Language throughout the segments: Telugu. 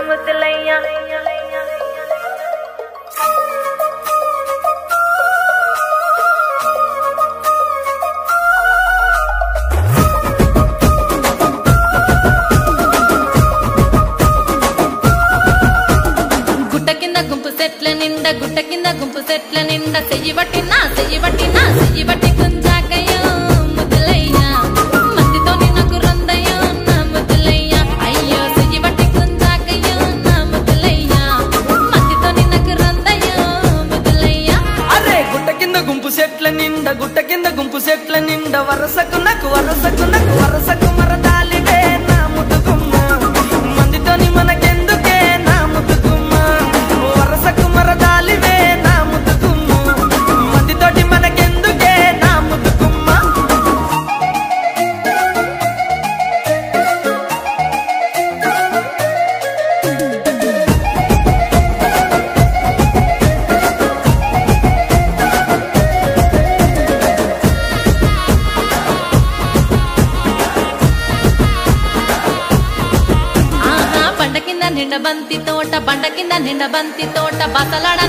ముద్దులయ్యా గుట్ట కింద గుంపు సెట్ల నిండా చెయ్యి బట్టి గుంజాకయ్యో ముద్దులయ్యా మందితోని నాకు రొందయ్యో నా ముద్దులయ్యా అయ్యో చెయ్యి బట్టి గుంజాకయ్యో నా ముద్దులయ్యా మందితోని నాకు రొందయ్యో ముద్దులయ్యా అరే గుట్ట కింద గుంపు సెట్ల నిండా వరసకు వరసకు మరదాలివే నా ముద్దుగుమ్మ మందితోని మనకెందుకే నా ముద్దుగుమ్మ వరసకు మరదాలివే నా ముద్దుగుమ్మ మందితోటి మనకెందుకే నా ముద్దుగుమ్మ బండ కింద నిండా బంతి తోట బసలాడ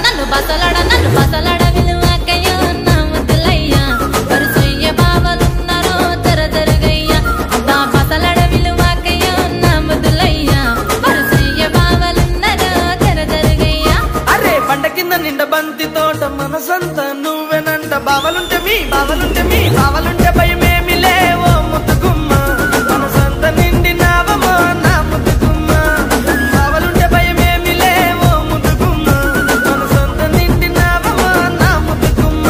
విలువకయ్యో నా ముద్దులయ్యా వరుసయ్య బావలున్నారో జరగయ్యా అబ్బా బసలాడ విలువకయ్యో నా ముద్దులయ్యా వరుసయ్య బావలున్నారో జరగయ్యా అరే బండ కింద నిండా బంతి తోట మనసంతా నువ్వేనంట బావలుంటే భయమేమి లేవో ముద్దుగుమ్మ మనసంతా నిండినావమో నా ముద్దుగుమ్మ బావలుంటే భయమేమి లేవో ముద్దుగుమ్మ మనసంతా నిండినావమో నా ముద్దుగుమ్మ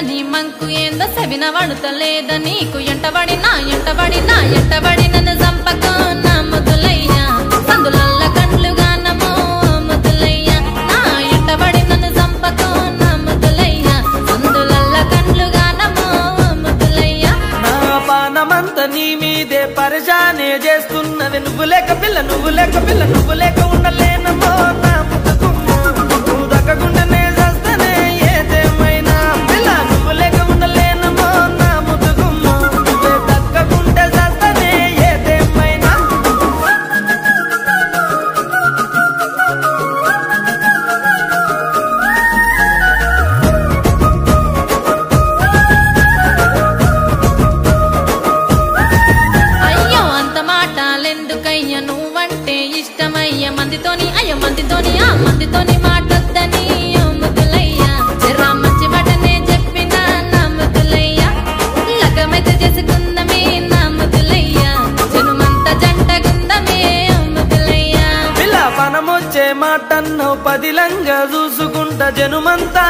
నీ మంకు ఏందో సెవిన వడుతలేద నీకు ఎంటబడి నన్ను చంపకో నా ముద్దులయ్యా సందులల్ల కండ్లుగా నమో ముద్దులయ్యా నా ఎంటబడి నన్ను చంపకో నా ముద్దులయ్యా సందులల్ల కండ్లుగా నమో ముద్దులయ్యా నా పానమంతా నీ మీదే పరిశానే చేస్తున్నది నువ్వు లేక ఉండలేనమో నా ముద్దుగుమ్మ నువ్వు దక్కకుండానే చేస్తానే ఏదేమైనా పిల్ల నువ్వు లేక ఉండలేనమో నా ముద్దుగుమ్మ నువ్వే దక్కకుంటే చేస్తానే ఏదేమైనా అయ్యో అంత మాటలెందుకయ్యా నువ్వంటే ఇష్టమయ్యా మందితోని మాటొద్దని ముద్దులయ్యా జరా మంచి మాటనే చెప్పినా నా ముద్దులయ్యా లగమైతే చేసుకుందమే నా ముద్దులయ్యా జనుమంతా జంటగుందమే ముద్దులయ్యా పిల్ల పనమొచ్చే మాటన్నో పదిలంగా చూసుకుంటా జనుమంతా